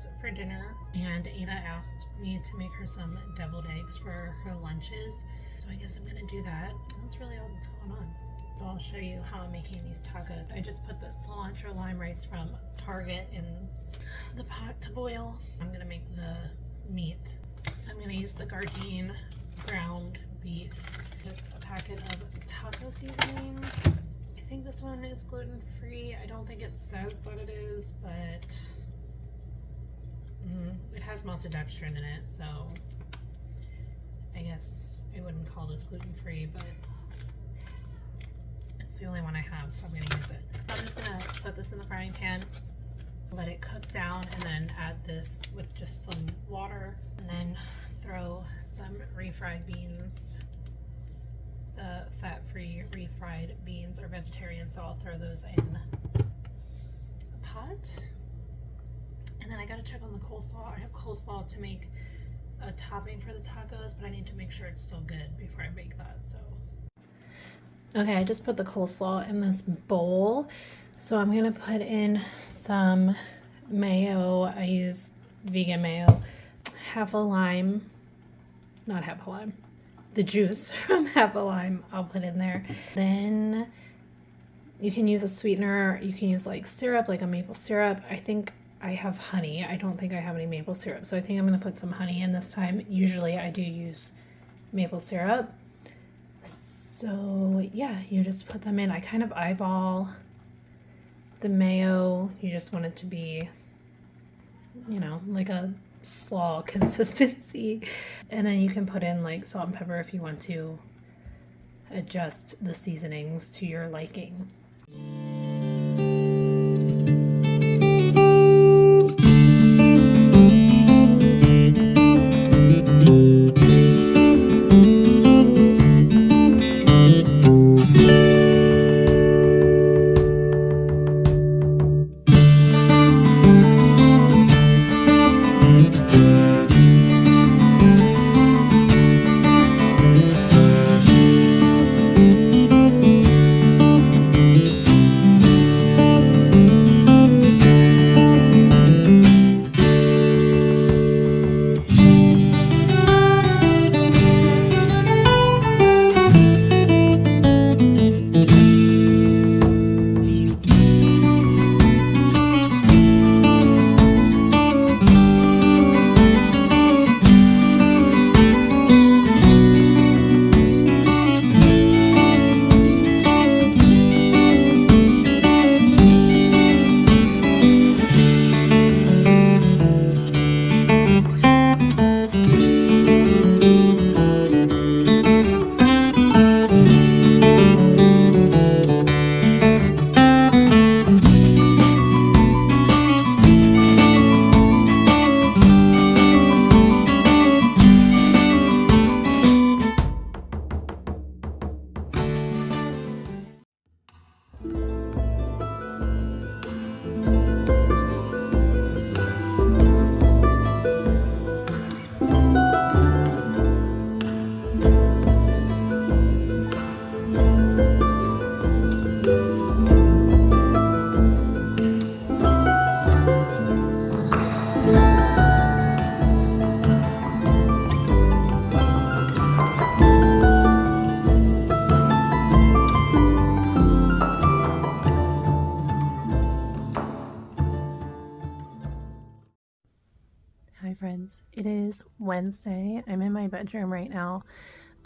tacos for dinner, and Ada asked me to make her some deviled eggs for her lunches. So I guess I'm gonna do that. That's really all that's going on. So I'll show you how I'm making these tacos. I just put the cilantro lime rice from Target in the pot to boil. I'm gonna make the meat. So I'm gonna use the Gardein ground beef, just a packet of taco seasoning. I think this one is gluten-free. I don't think it says that it is, but it has maltodextrin in it, so I guess I wouldn't call this gluten-free, but it's the only one I have, so I'm gonna use it. I'm just gonna put this in the frying pan, let it cook down, and then add this with just some water, and then throw some refried beans. The fat-free refried beans are vegetarian, so I'll throw those in a pot. And then I gotta check on the coleslaw. I have coleslaw to make a topping for the tacos, but I need to make sure it's still good before I make that. So okay, I just put the coleslaw in this bowl, so I'm gonna put in some mayo. I use vegan mayo, half a lime, not half a lime, the juice from half a lime I'll put in there. Then you can use a sweetener. You can use like syrup, like a maple syrup. I think I have honey. I don't think I have any maple syrup, so I think I'm gonna put some honey in this time. Usually I do use maple syrup. So yeah, you just put them in. I kind of eyeball the mayo. You just want it to be, you know, like a slaw consistency. And then you can put in like salt and pepper if you want to adjust the seasonings to your liking. Hi friends, it is Wednesday. I'm in my bedroom right now.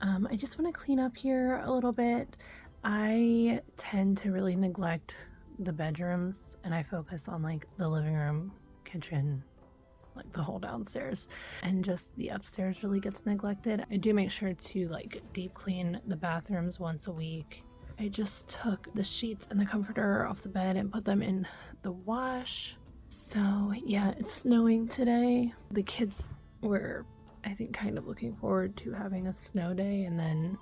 I just want to clean up here a little bit. I tend to really neglect the bedrooms and I focus on like the living room, kitchen, like the whole downstairs, and just the upstairs really gets neglected. I do make sure to like deep clean the bathrooms once a week. I just took the sheets and the comforter off the bed and put them in the wash. So yeah, it's snowing today. The kids were, I think, kind of looking forward to having a snow day, and then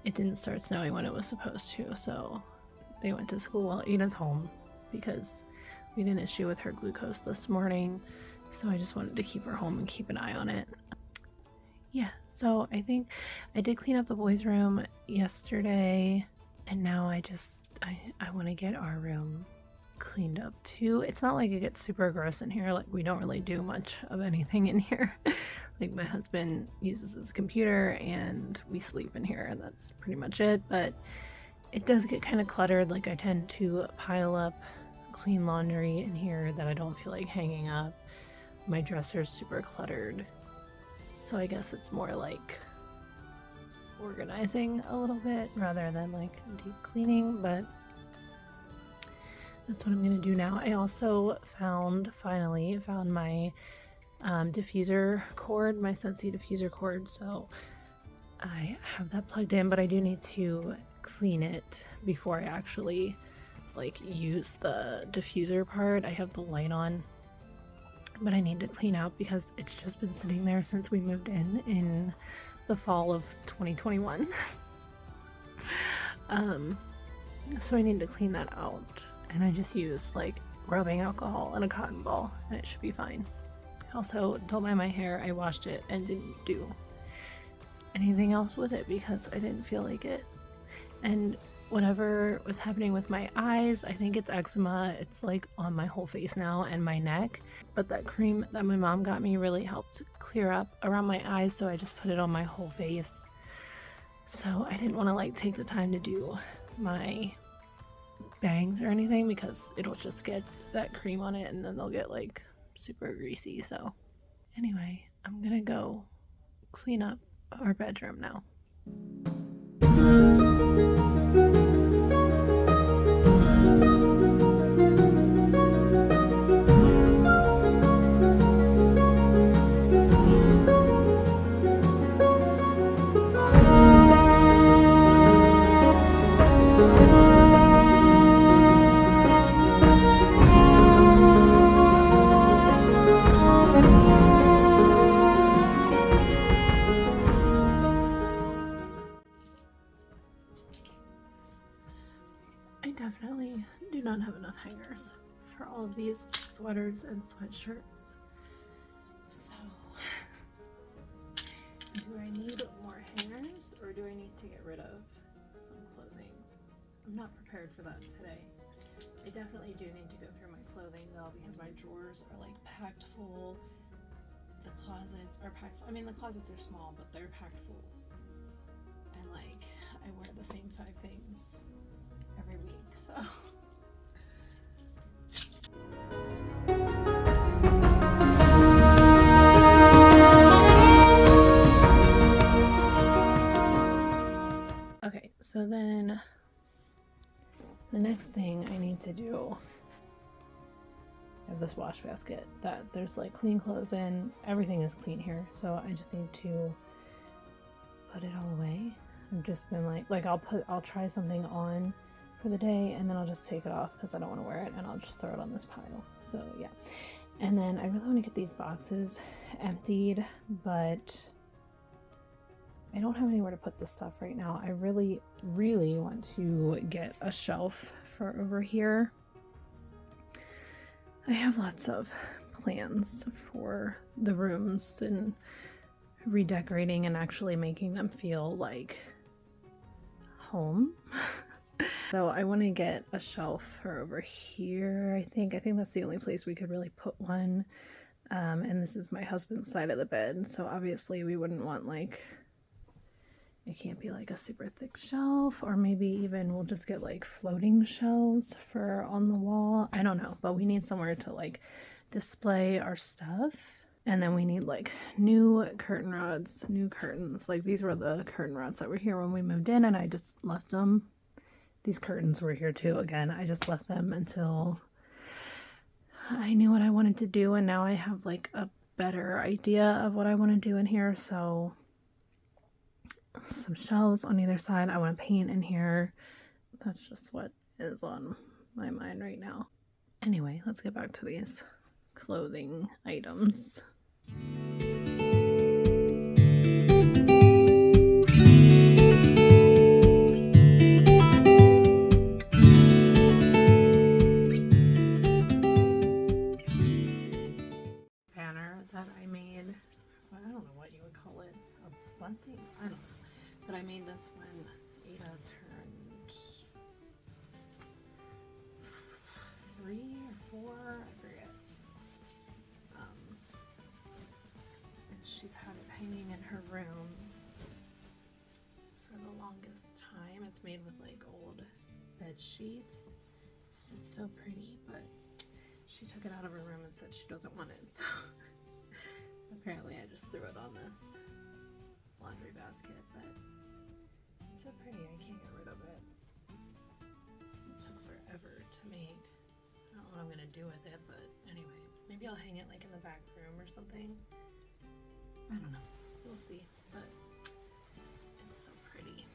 it didn't start snowing when it was supposed to, so they went to school while Ada's home because we had an issue with her glucose this morning, so I just wanted to keep her home and keep an eye on it. Yeah, so I think I did clean up the boys' room yesterday, and now I want to get our room cleaned up too. It's not like it gets super gross in here. Like, we don't really do much of anything in here. Like, my husband uses his computer and we sleep in here, and that's pretty much it. But it does get kind of cluttered. Like, I tend to pile up clean laundry in here that I don't feel like hanging up. My dresser's super cluttered. So I guess it's more like organizing a little bit rather than like deep cleaning, but that's what I'm gonna do now. I also finally found my diffuser cord, my Scentsy diffuser cord, so I have that plugged in, but I do need to clean it before I actually like use the diffuser part. I have the light on, but I need to clean out because it's just been sitting there since we moved in the fall of 2021. So I need to clean that out, and I just use like rubbing alcohol and a cotton ball and it should be fine. Also, don't mind my hair, I washed it and didn't do anything else with it because I didn't feel like it. And whatever was happening with my eyes, I think it's eczema. It's like on my whole face now and my neck. But that cream that my mom got me really helped clear up around my eyes, so I just put it on my whole face. So I didn't want to like take the time to do my bangs or anything because it'll just get that cream on it and then they'll get like super greasy. So anyway, I'm gonna go clean up our bedroom now. I definitely do not have enough hangers for all of these sweaters and sweatshirts. So, do I need more hangers or do I need to get rid of some clothing? I'm not prepared for that today. I definitely do need to go through my clothing though because my drawers are like packed full. The closets are packed full. I mean, the closets are small, but they're packed full. And like, I wear the same 5 things every week, so. Okay, so then the next thing I need to do, I have this wash basket that there's like clean clothes in. Everything is clean here, so I just need to put it all away. I've just been like I'll try something on for the day and then I'll just take it off because I don't want to wear it and I'll just throw it on this pile. So yeah, and then I really want to get these boxes emptied, but I don't have anywhere to put this stuff right now. I really want to get a shelf for over here. I have lots of plans for the rooms and redecorating and actually making them feel like home. So I want to get a shelf for over here. I think that's the only place we could really put one. And this is my husband's side of the bed, so obviously we wouldn't want like, it can't be like a super thick shelf, or maybe even we'll just get like floating shelves for on the wall. I don't know, but we need somewhere to like display our stuff. And then we need like new curtain rods, new curtains. Like these were the curtain rods that were here when we moved in and I just left them. These curtains were here too. Again, I just left them until I knew what I wanted to do, and now I have like a better idea of what I want to do in here. So some shelves on either side. I want to paint in here. That's just what is on my mind right now. Anyway, let's get back to these clothing items. Banner that I made, I don't know what you would call it, a bunting? I don't know. But I made this when Ada turned 3 room for the longest time. It's made with like old bed sheets. It's so pretty, but she took it out of her room and said she doesn't want it, so apparently I just threw it on this laundry basket, but it's so pretty, I can't get rid of it. It took forever to make. I don't know what I'm gonna do with it, but anyway, maybe I'll hang it like in the back room or something. I don't know, we'll see, but it's so pretty.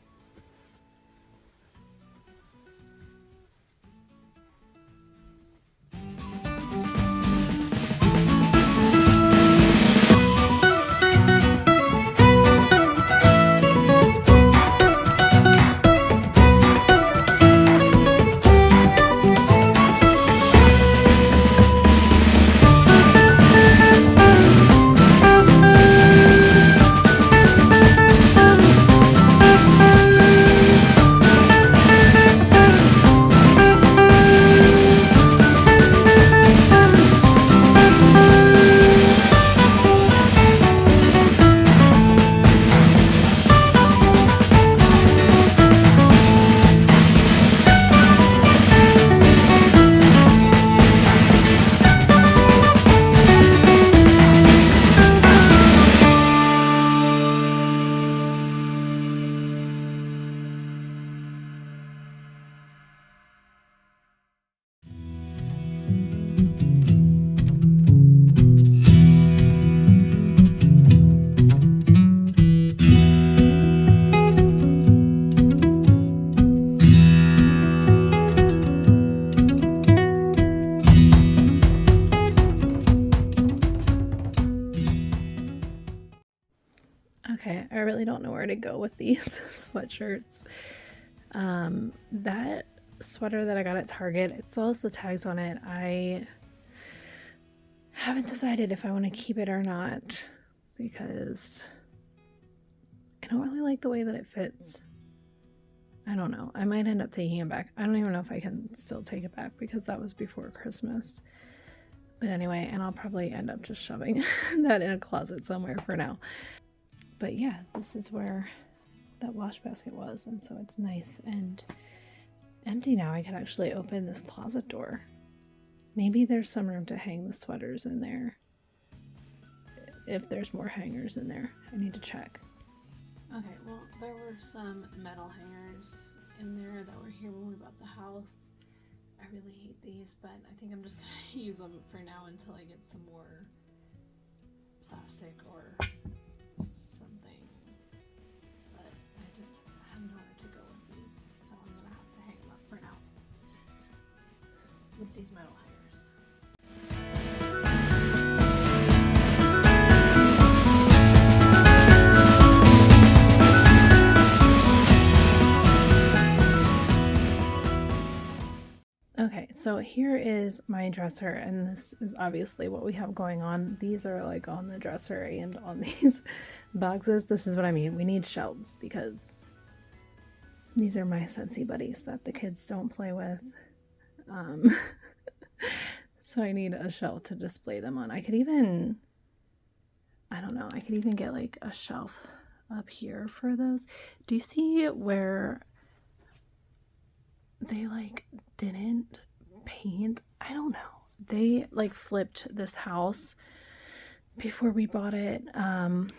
Okay, I really don't know where to go with these sweatshirts. That sweater that I got at Target, it still has the tags on it. I haven't decided if I want to keep it or not because I don't really like the way that it fits. I don't know. I might end up taking it back. I don't even know if I can still take it back because that was before Christmas. But anyway, and I'll probably end up just shoving that in a closet somewhere for now. But yeah, this is where that wash basket was, and so it's nice and empty now. I can actually open this closet door. Maybe there's some room to hang the sweaters in there. If there's more hangers in there, I need to check. Okay, well, there were some metal hangers in there that were here when we bought the house. I really hate these, but I think I'm just gonna use them for now until I get some more plastic or something. But I just have nowhere to go with these, so I'm gonna have to hang them up for now with these metal hangers. Okay, so here is my dresser, and this is obviously what we have going on. These are like on the dresser and on these boxes. This is what I mean. We need shelves because these are my Scentsy buddies that the kids don't play with. So I need a shelf to display them on. I could even, I don't know, I could even get like a shelf up here for those. Do you see where they like didn't paint? I don't know. They like flipped this house before we bought it, and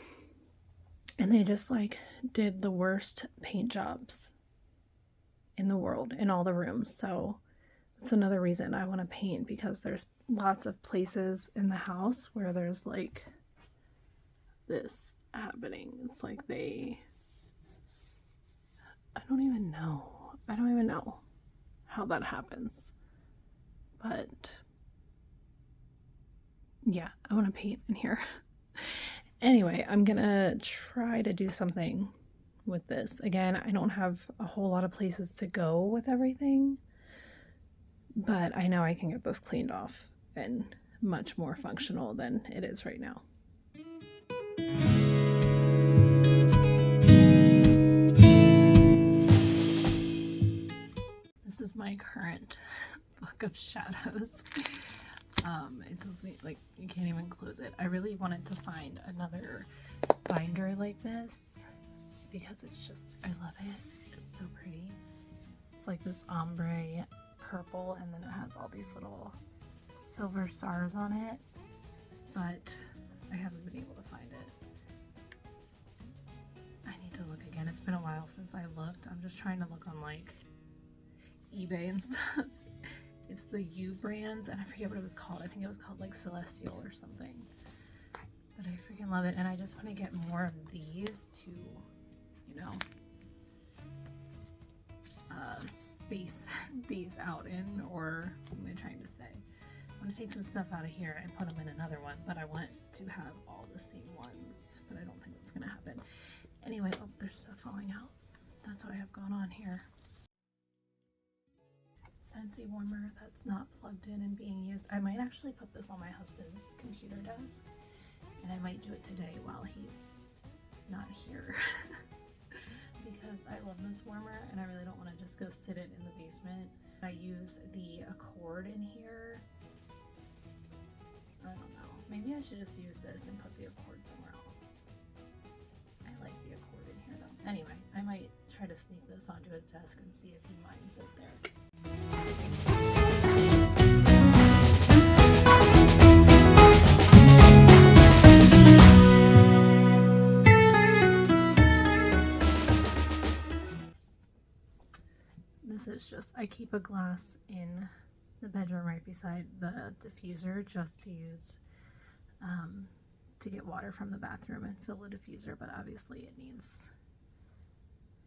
they just like did the worst paint jobs in the world in all the rooms. So that's another reason I want to paint, because there's lots of places in the house where there's like this happening. It's like I don't even know how that happens, but yeah, I want to paint in here. Anyway, I'm gonna try to do something with this. Again, I don't have a whole lot of places to go with everything, but I know I can get this cleaned off and much more functional than it is right now. This is my current book of shadows. It doesn't, like, you can't even close it. I really wanted to find another binder like this because it's just, I love it. It's so pretty. It's like this ombre purple, and then it has all these little silver stars on it, but I haven't been able to find it. I need to look again. It's been a while since I looked. I'm just trying to look on like eBay and stuff. It's the U brands, and I forget what it was called. I think it was called like Celestial or something. But I freaking love it, and I just want to get more of these to, you know, space these out in, or what am I trying to say? I want to take some stuff out of here and put them in another one, but I want to have all the same ones, but I don't think that's going to happen. Anyway, oh, there's stuff falling out. That's what I have going on here. Scentsy warmer that's not plugged in and being used. I might actually put this on my husband's computer desk, and I might do it today while he's not here. Because I love this warmer and I really don't want to just go sit it in the basement. I use the Accord in here. I don't know. Maybe I should just use this and put the Accord somewhere else. I like the Accord in here though. Anyway, I might try to sneak this onto his desk and see if he minds it there. This is just, I keep a glass in the bedroom right beside the diffuser just to use to get water from the bathroom and fill the diffuser, but obviously it needs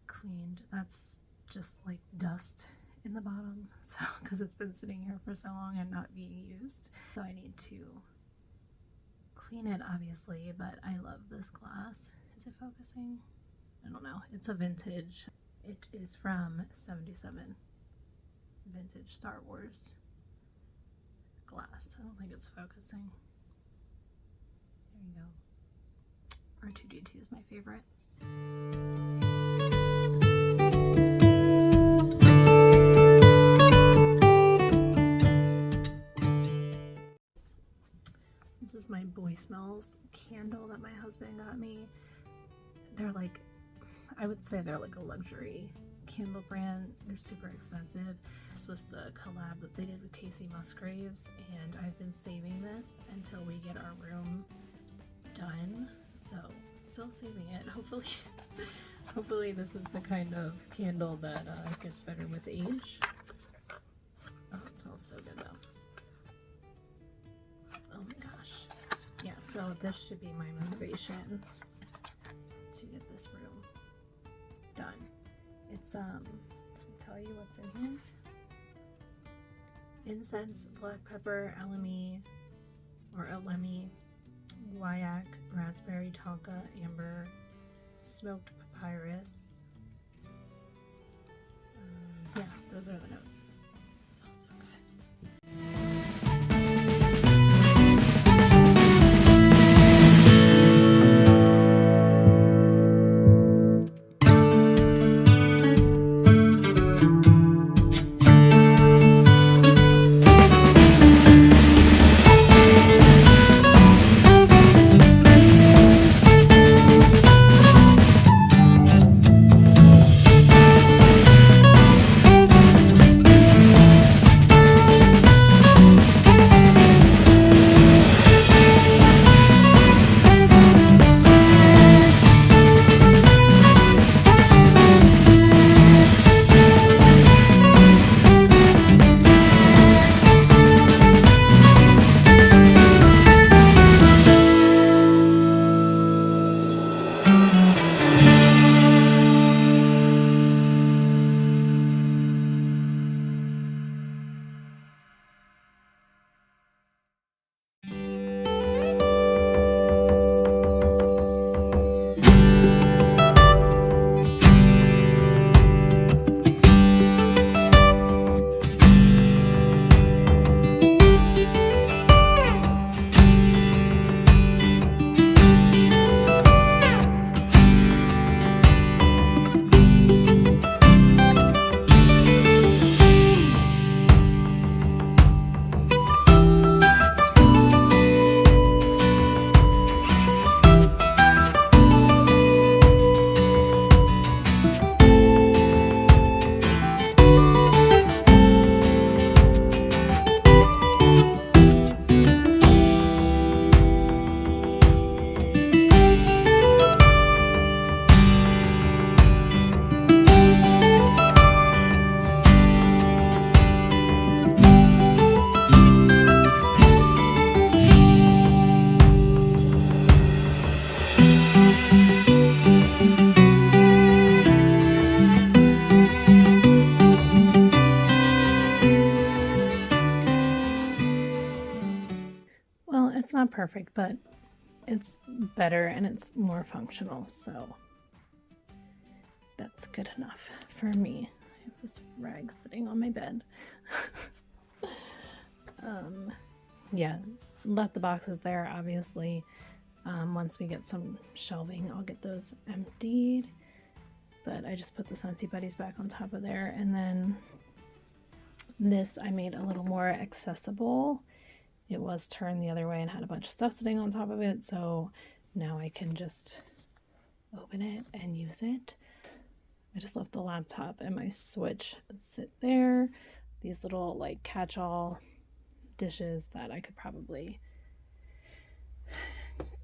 cleaned. That's just like dust in the bottom, so because it's been sitting here for so long and not being used, so I need to clean it obviously. But I love this glass. Is it focusing? I don't know. It's a vintage. It is from 77, vintage Star Wars glass. I don't think it's focusing. There you go. R2D2 is my favorite. This is my Boy Smells candle that my husband got me. They're like, I would say they're like a luxury candle brand. They're super expensive. This was the collab that they did with Casey Musgraves, and I've been saving this until we get our room done. So still saving it. Hopefully this is the kind of candle that gets better with age. Oh, it smells so good though. Oh my gosh. Yeah, so this should be my motivation to get this room done. It's does it tell you what's in here? Incense, black pepper, elemi, guaiac, raspberry, tonka, amber, smoked papyrus. Yeah, those are the notes. Smells so good. perfect, but it's better and it's more functional, so that's good enough for me. I have this rag sitting on my bed. Yeah, left the boxes there, obviously. Once we get some shelving, I'll get those emptied. But I just put the Scentsy Buddies back on top of there. And then this I made a little more accessible. It was turned the other way and had a bunch of stuff sitting on top of it. So now I can just open it and use it. I just left the laptop and my Switch sit there. These little like catch-all dishes that I could probably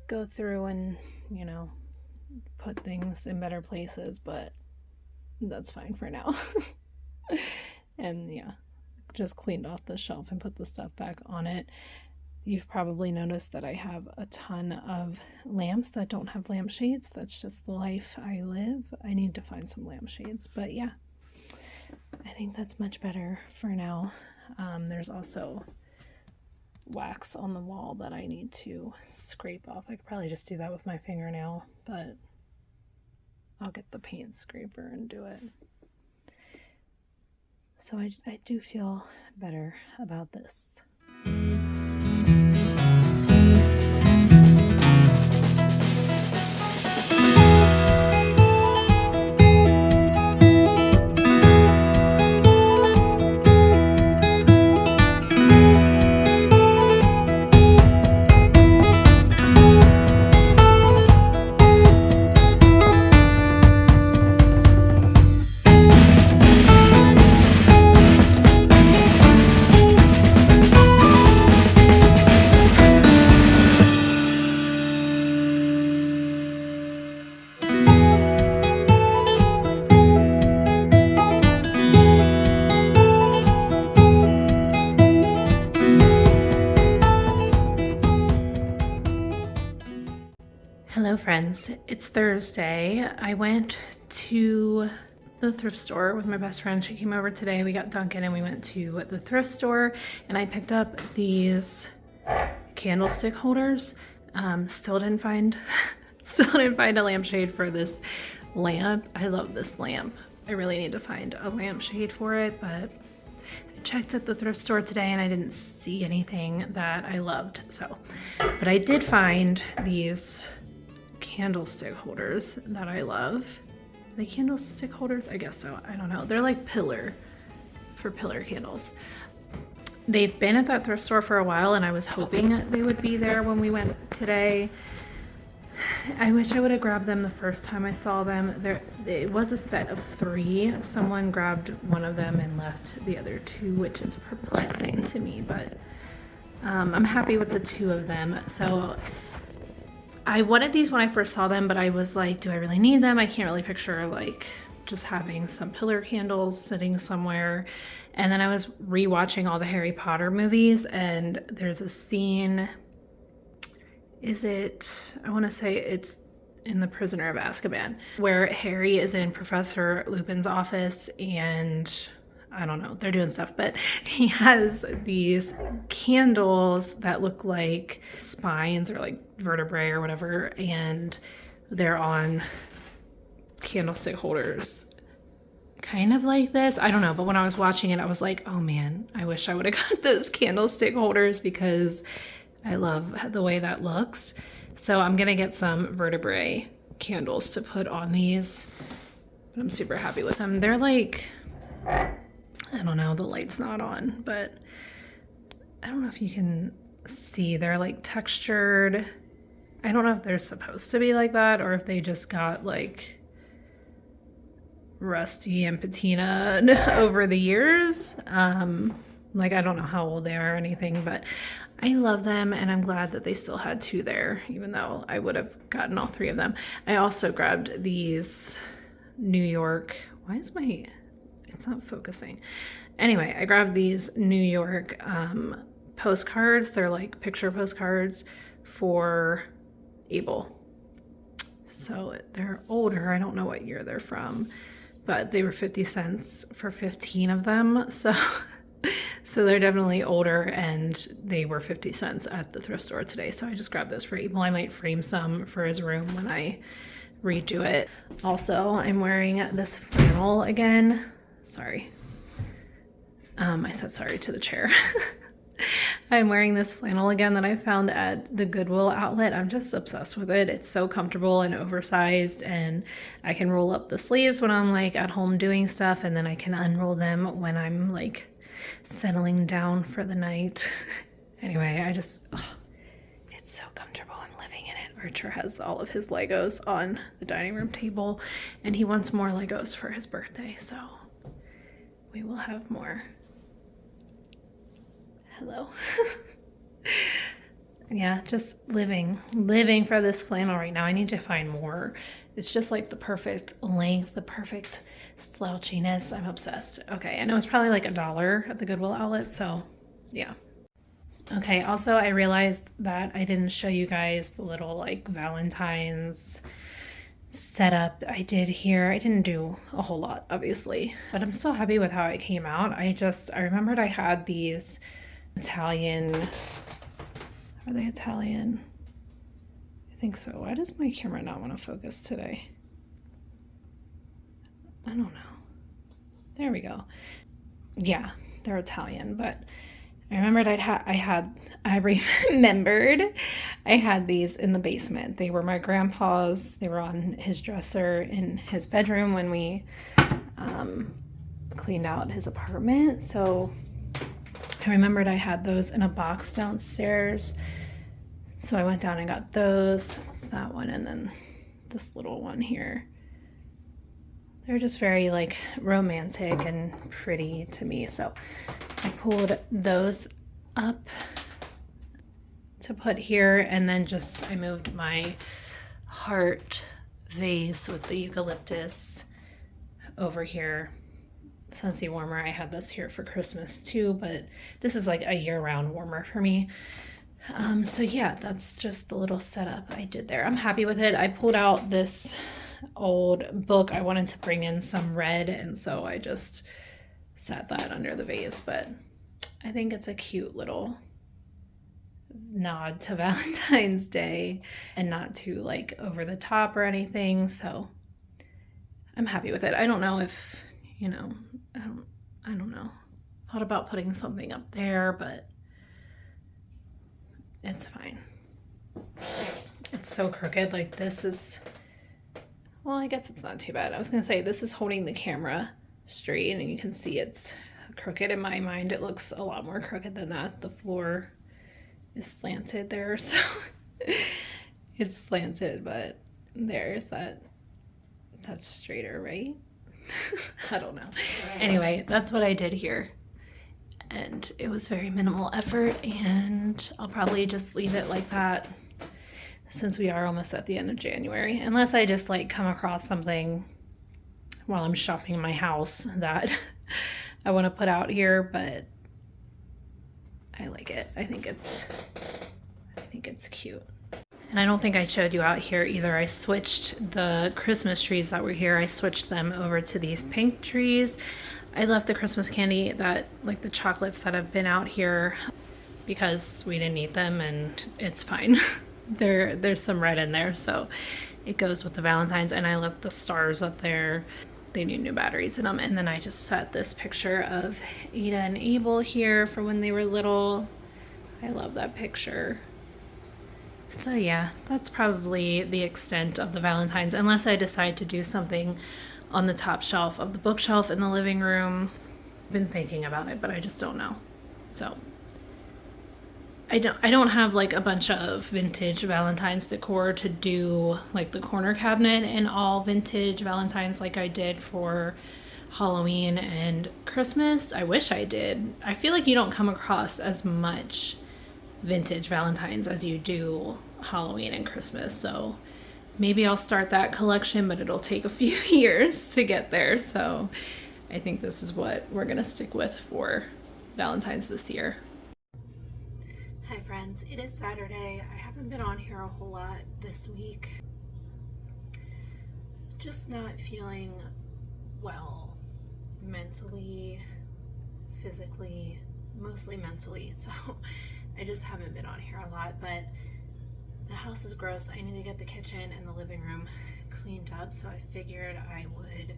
go through and, you know, put things in better places, but that's fine for now. And yeah, just cleaned off the shelf and put the stuff back on it. You've probably noticed that I have a ton of lamps that don't have lampshades. That's just the life I live. I need to find some lampshades, but yeah, I think that's much better for now. There's also wax on the wall that I need to scrape off. I could probably just do that with my fingernail, but I'll get the paint scraper and do it. So I do feel better about this. Hello friends, it's Thursday. I went to the thrift store with my best friend. She came over today. We got Dunkin' and we went to the thrift store and I picked up these candlestick holders. Still didn't find a lampshade for this lamp. I love this lamp. I really need to find a lampshade for it, but I checked at the thrift store today and I didn't see anything that I loved. But I did find these candlestick holders that I love. Are they candlestick holders? I guess so. I don't know. They're like pillar candles. They've been at that thrift store for a while and I was hoping they would be there when we went today. I wish I would have grabbed them the first time I saw them. It was a set of 3. Someone grabbed one of them and left the other 2, which is perplexing to me, but I'm happy with the 2 of them. So I wanted these when I first saw them, but I was like, do I really need them? I can't really picture like just having some pillar candles sitting somewhere. And then I was rewatching all the Harry Potter movies and there's a scene, I want to say it's in The Prisoner of Azkaban, where Harry is in Professor Lupin's office and I don't know, they're doing stuff, but he has these candles that look like spines or like vertebrae or whatever, and they're on candlestick holders kind of like this. I don't know, but when I was watching it, I was like, oh man, I wish I would have got those candlestick holders because I love the way that looks. So I'm gonna get some vertebrae candles to put on these, but I'm super happy with them. They're like, I don't know, the light's not on, but I don't know if you can see, they're like textured. I don't know if they're supposed to be like that or if they just got like rusty and patina over the years. Like I don't know how old they are or anything, but I love them and I'm glad that they still had 2 there, even though I would have gotten all 3 of them. I also grabbed these New York, it's not focusing. Anyway, I grabbed these New York postcards. They're like picture postcards for Imbolc. So they're older. I don't know what year they're from, but they were 50 cents for 15 of them. So So they're definitely older, and they were 50 cents at the thrift store today. So I just grabbed those for Abel. I might frame some for his room when I redo it. Also, I'm wearing this flannel again. Sorry. I said sorry to the chair. I'm wearing this flannel again that I found at the Goodwill outlet. I'm just obsessed with it. It's so comfortable and oversized, and I can roll up the sleeves when I'm like at home doing stuff, and then I can unroll them when I'm like settling down for the night. Anyway, it's so comfortable. I'm living in it. Archer has all of his Legos on the dining room table, and he wants more Legos for his birthday, so we will have more. Hello. Yeah, just living for this flannel right now. I need to find more. It's just like the perfect length, the perfect slouchiness. I'm obsessed. Okay, I know it's probably like $1 at the Goodwill outlet, so yeah. Okay, also I realized that I didn't show you guys the little like Valentine's setup I did here. I didn't do a whole lot, obviously, but I'm so happy with how it came out. I remembered I had these Italian, are they Italian? I think so. Why does my camera not want to focus today? I don't know. There we go. Yeah, they're Italian, but I remembered I remembered I had these in the basement. They were my grandpa's. They were on his dresser in his bedroom when we cleaned out his apartment. So I remembered I had those in a box downstairs. So I went down and got those. It's that one, and then this little one here. They're just very like romantic and pretty to me. So I pulled those up to put here, and then I moved my heart vase with the eucalyptus over here. Scentsy warmer. I had this here for Christmas too, but this is like a year-round warmer for me. So yeah, that's just the little setup I did there. I'm happy with it. I pulled out this old book. I wanted to bring in some red, and so I just set that under the vase, but I think it's a cute little nod to Valentine's Day and not too like over the top or anything, so I'm happy with it. I don't know if, you know, I don't know. Thought about putting something up there, but it's fine. It's so crooked. Like this is, well, I guess it's not too bad. I was gonna say this is holding the camera straight, and you can see it's crooked. In my mind, it looks a lot more crooked than that. The floor is slanted there, so it's slanted, but there's that's straighter, right? I don't know. Anyway, that's what I did here, and it was very minimal effort, and I'll probably just leave it like that since we are almost at the end of January, unless I just like come across something while I'm shopping in my house that I want to put out here, but I like it. I think it's cute. And I don't think I showed you out here either. I switched the Christmas trees that were here. I switched them over to these pink trees. I left the Christmas candy, like the chocolates that have been out here, because we didn't eat them, and it's fine. There's some red in there, so it goes with the Valentine's. And I left the stars up there. They need new batteries in them. And then I just set this picture of Ada and Abel here for when they were little. I love that picture. So yeah, that's probably the extent of the Valentine's, unless I decide to do something on the top shelf of the bookshelf in the living room. I've been thinking about it, but I just don't know. So I don't have like a bunch of vintage Valentine's decor to do, like the corner cabinet in all vintage Valentine's like I did for Halloween and Christmas. I wish I did. I feel like you don't come across as much vintage Valentine's as you do Halloween and Christmas, so maybe I'll start that collection, but it'll take a few years to get there. So I think this is what we're gonna stick with for Valentine's this year. Hi friends, it is Saturday. I haven't been on here a whole lot this week. Just not feeling well mentally, physically, mostly mentally, so I just haven't been on here a lot. But the house is gross. I need to get the kitchen and the living room cleaned up, so I figured I would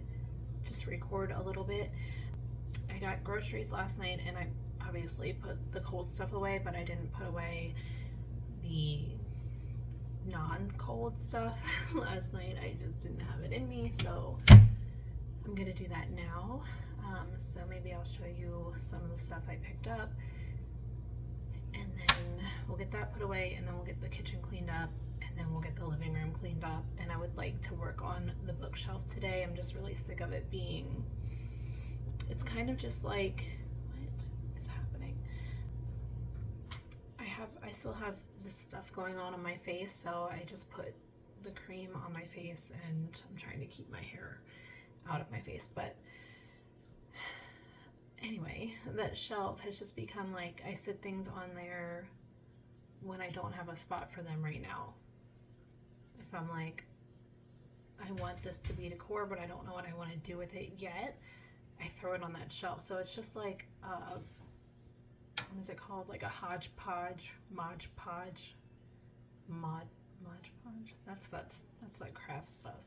just record a little bit. I got groceries last night, and I obviously put the cold stuff away, but I didn't put away the non-cold stuff last night. I just didn't have it in me, so I'm gonna do that now. So maybe I'll show you some of the stuff I picked up, and then we'll get that put away, and then we'll get the kitchen cleaned up, and then we'll get the living room cleaned up. And I would like to work on the bookshelf today. I'm just really sick of it being, it's kind of just like, what is happening? I still have this stuff going on my face, so I just put the cream on my face, and I'm trying to keep my hair out of my face. But anyway, that shelf has just become like, I sit things on there when I don't have a spot for them right now. If I'm like, I want this to be decor, but I don't know what I want to do with it yet, I throw it on that shelf. So it's just like, what is it called? Like a hodgepodge, Mod Podge. That's that craft stuff.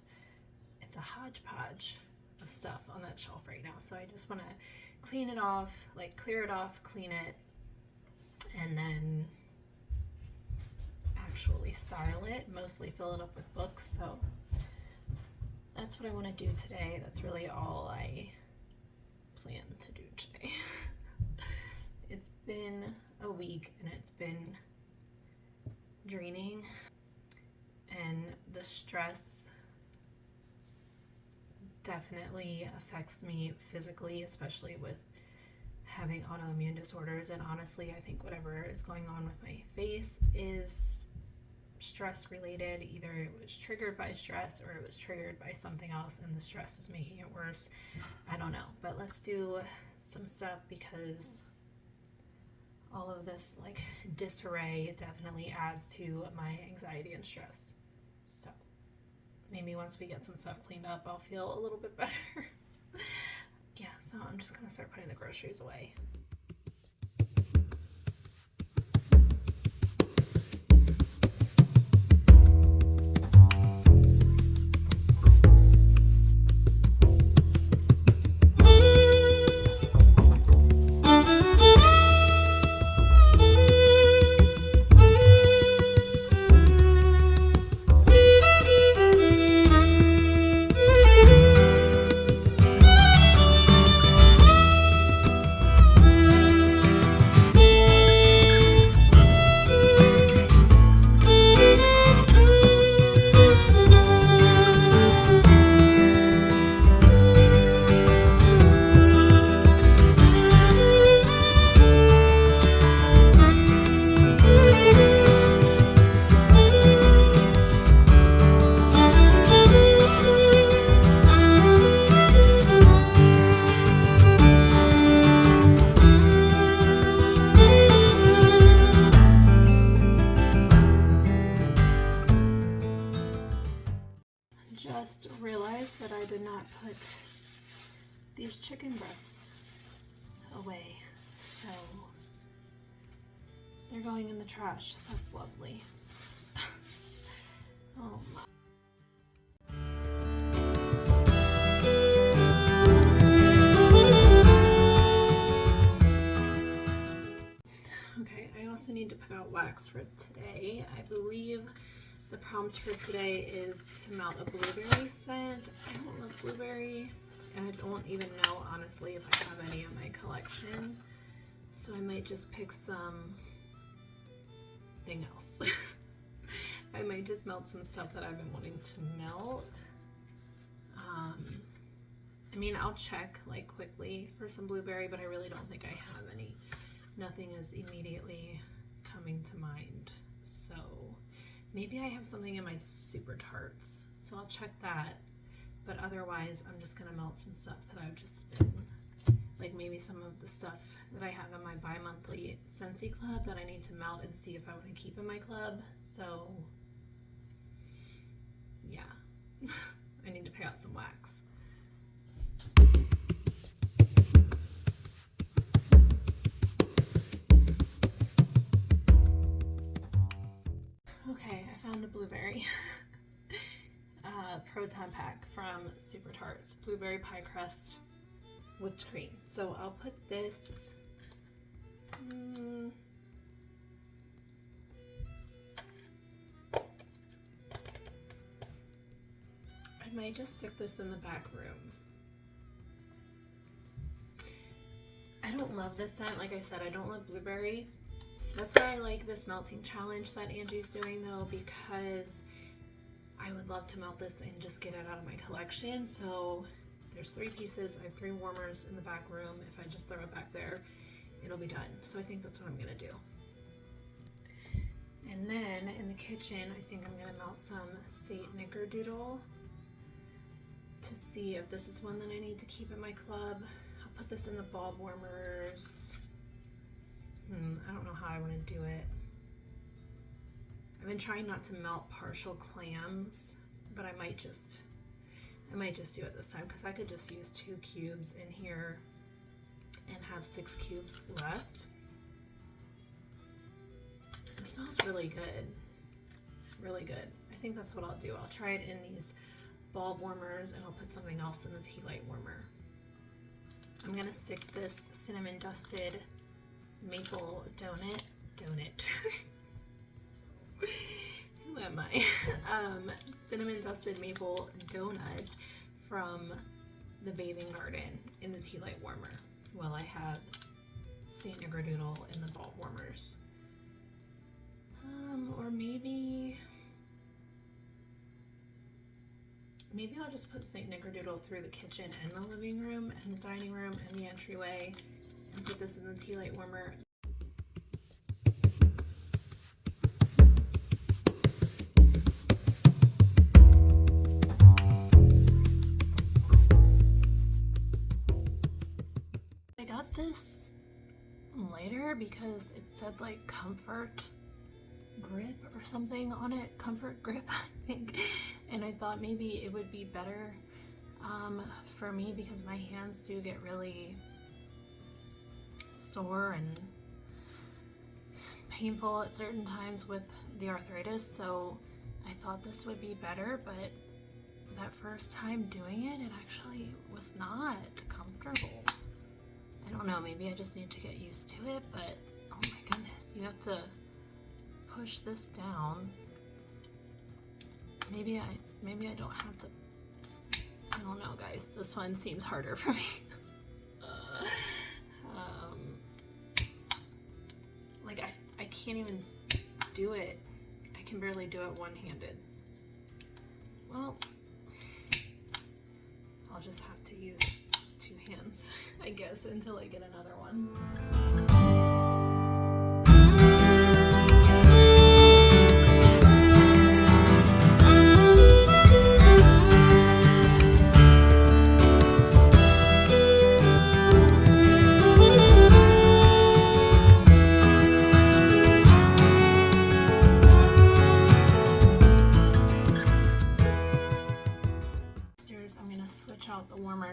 It's a hodgepodge of stuff on that shelf right now. So I just want to clean it off, like clear it off, clean it, and then actually style it, mostly fill it up with books. So that's what I want to do today. That's really all I plan to do today. It's been a week, and it's been draining, and the stress definitely affects me physically, especially with having autoimmune disorders. And honestly, I think whatever is going on with my face is stress related. Either it was triggered by stress or it was triggered by something else, and the stress is making it worse. I don't know, but let's do some stuff, because all of this like disarray definitely adds to my anxiety and stress. So maybe once we get some stuff cleaned up, I'll feel a little bit better. Yeah, so I'm just gonna start putting the groceries away. Just realized that I did not put these chicken breasts away, so they're going in the trash. That's lovely. Oh my. Okay, I also need to pick out wax for today. I believe the prompt for today is to melt a blueberry scent. I don't love blueberry, and I don't even know, honestly, if I have any in my collection. So I might just pick something else. I might just melt some stuff that I've been wanting to melt. I mean, I'll check like quickly for some blueberry, but I really don't think I have any. Nothing is immediately coming to mind. So maybe I have something in my super tarts, so I'll check that. But otherwise, I'm just gonna melt some stuff that I've just been, like maybe some of the stuff that I have in my bi-monthly Scentsy club that I need to melt and see if I want to keep in my club. So yeah, I need to pick out some wax. Proton Pack from Super Tarts, blueberry pie crust whipped cream. So I'll put this, I might just stick this in the back room. I don't love this scent. Like I said, I don't love blueberry. That's why I like this melting challenge that Angie's doing though, because I would love to melt this and just get it out of my collection. So there's 3 pieces. I have 3 warmers in the back room. If I just throw it back there, it'll be done. So I think that's what I'm gonna do. And then in the kitchen, I think I'm gonna melt some Saint Nickerdoodle to see if this is one that I need to keep in my club. I'll put this in the bulb warmers. I don't know how I want to do it. I've been trying not to melt partial clams, but I might just do it this time, because I could just use 2 cubes in here and have 6 cubes left. It smells really good. Really good. I think that's what I'll do. I'll try it in these bulb warmers, and I'll put something else in the tea light warmer. I'm gonna stick this cinnamon dusted maple donut. Who am I? Cinnamon dusted maple donut from the Bathing Garden in the tea light warmer, while I have Saint Nickerdoodle in the bulb warmers. Or maybe I'll just put Saint Nickerdoodle through the kitchen and the living room and the dining room and the entryway, and put this in the tea light warmer. I got this lighter because it said like comfort grip or something on it, comfort grip I think, and I thought maybe it would be better for me, because my hands do get really sore and painful at certain times with the arthritis, so I thought this would be better, but that first time doing it, it actually was not comfortable. I don't know, maybe I just need to get used to it, but oh my goodness, you have to push this down. Maybe I don't have to. I don't know, guys. This one seems harder for me. Like I can't even do it. I can barely do it one-handed. Well, I'll just have to use 2 hands, I guess, until I get another one.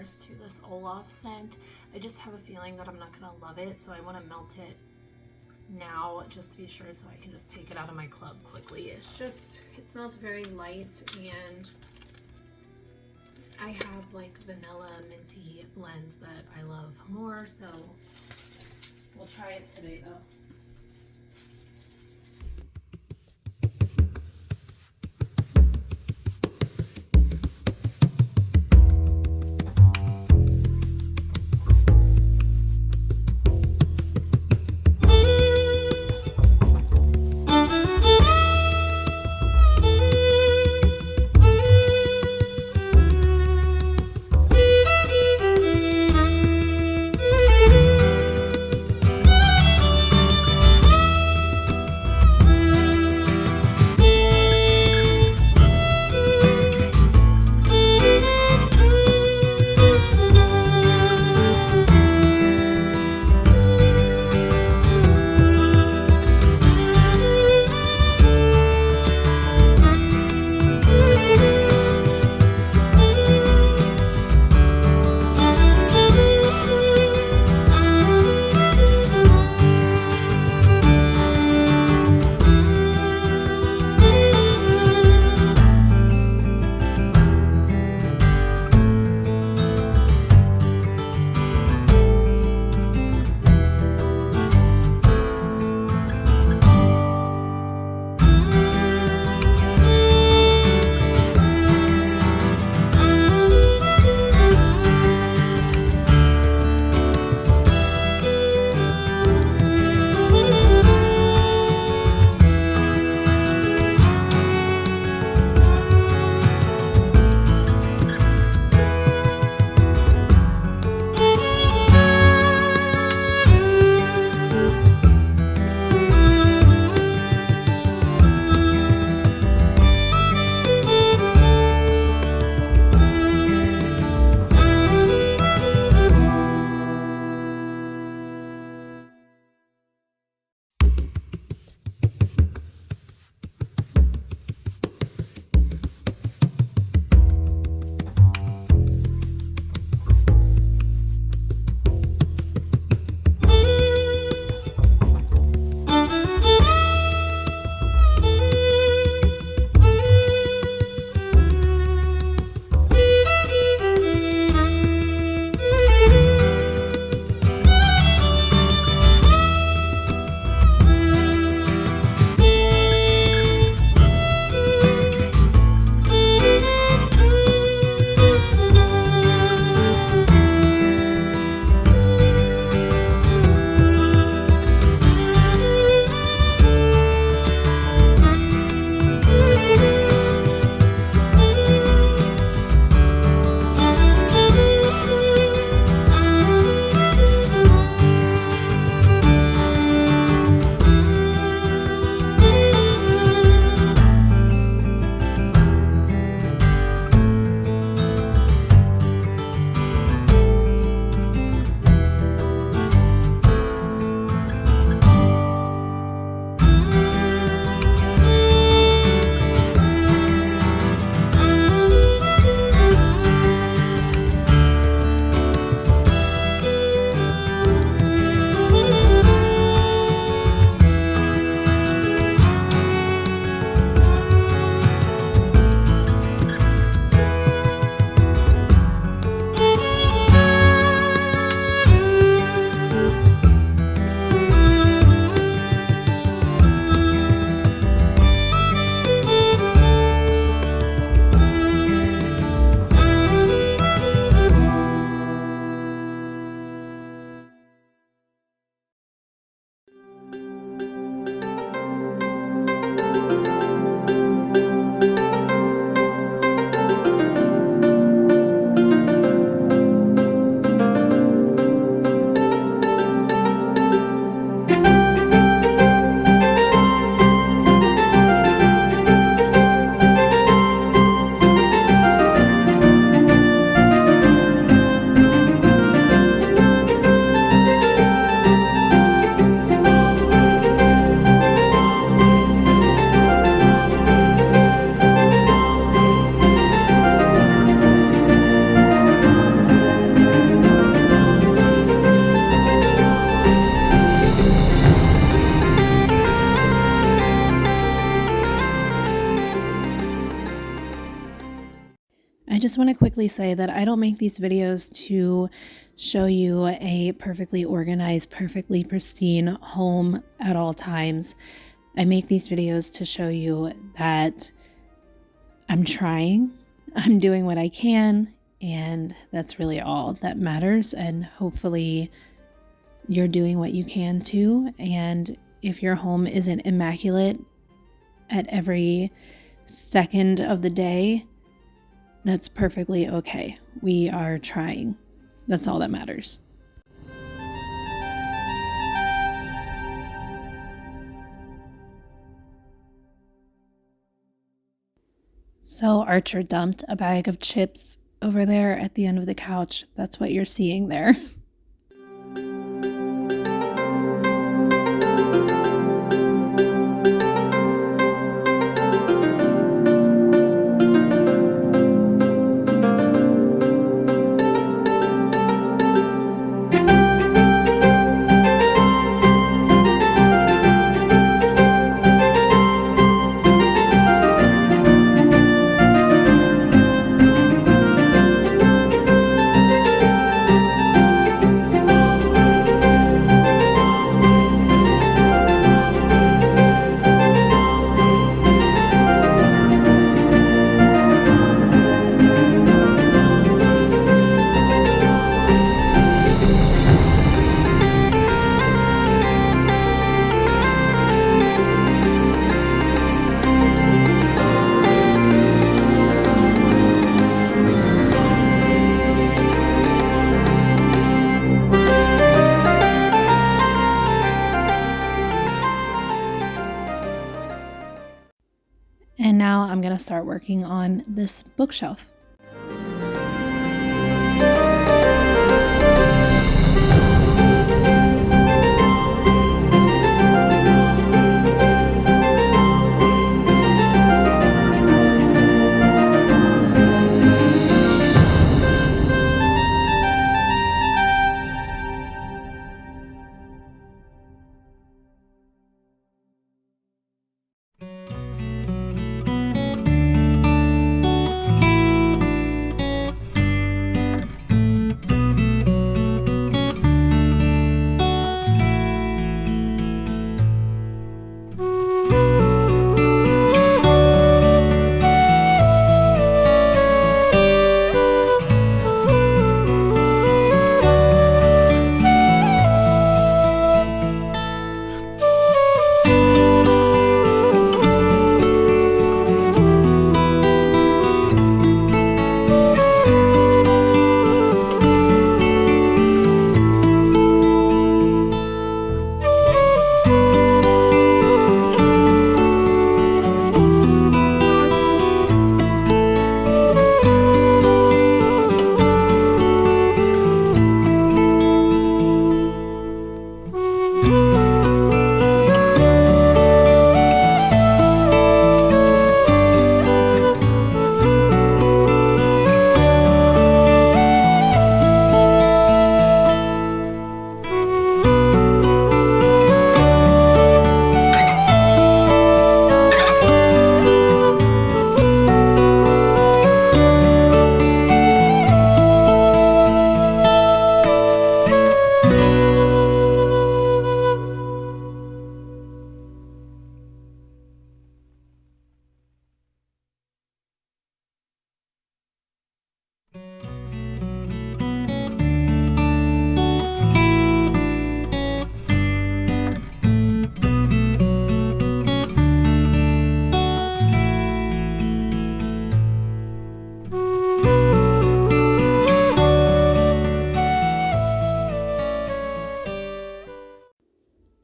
To this Olaf scent. I just have a feeling that I'm not gonna love it, so I want to melt it now just to be sure, so I can just take it out of my club quickly. It smells very light, and I have like vanilla minty blends that I love more, so we'll try it today though. I just want to quickly say that I don't make these videos to show you a perfectly organized, perfectly pristine home at all times. I make these videos to show you that I'm trying, I'm doing what I can, and that's really all that matters. And hopefully you're doing what you can too. And if your home isn't immaculate at every second of the day, that's perfectly okay. We are trying. That's all that matters. So Archer dumped a bag of chips over there at the end of the couch. That's what you're seeing there. And now I'm going to start working on this bookshelf.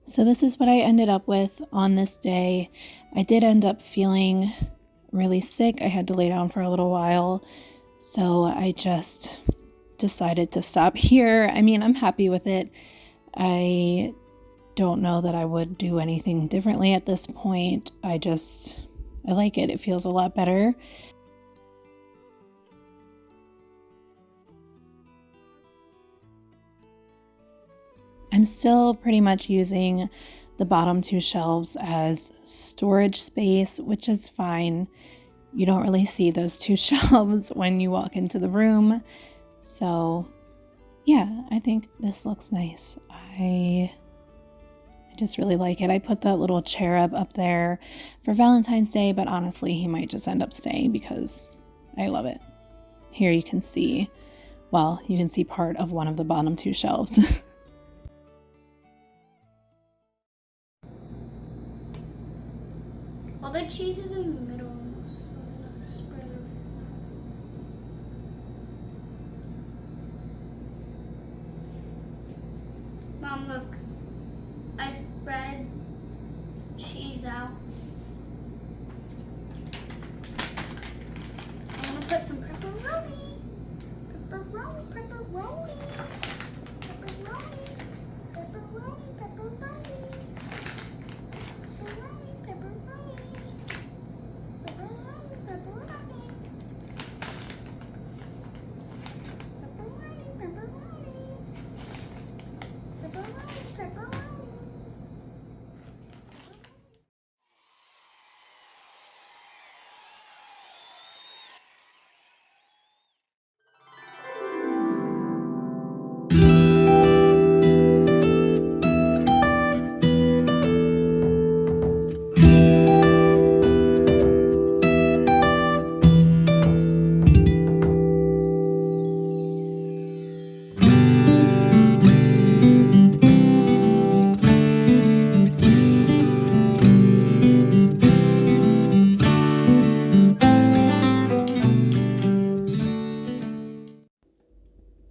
So this is what I ended up with on this day. I did end up feeling really sick. I had to lay down for a little while. So I just decided to stop here. I mean, I'm happy with it. I don't know that I would do anything differently at this point. I like it. It feels a lot better. I'm still pretty much using the bottom two shelves as storage space, which is fine. you don't really see those two shelves when you walk into the room. So yeah, I think this looks nice. I just really like it. I put that little cherub up there for Valentine's Day, but honestly, he might just end up staying because I love it. Here you can see, well, you can see part of one of the bottom two shelves. All the cheese is in the middle. So I'm gonna spread it. Mom, look. I spread cheese out. I'm gonna put some pepperoni. Pepperoni, pepperoni. Pepperoni. Pepperoni, pepperoni. Pepperoni, pepperoni. Pepperoni, pepperoni. Pepperoni, pepperoni. Pepperoni, pepperoni.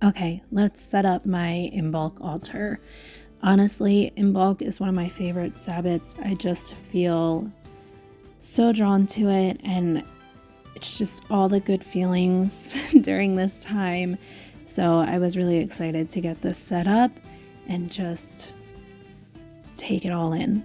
Okay, let's set up my Imbolc altar. Honestly, Imbolc is one of my favorite Sabbats. I just feel so drawn to it, and it's just all the good feelings during this time. So I was really excited to get this set up and just take it all in.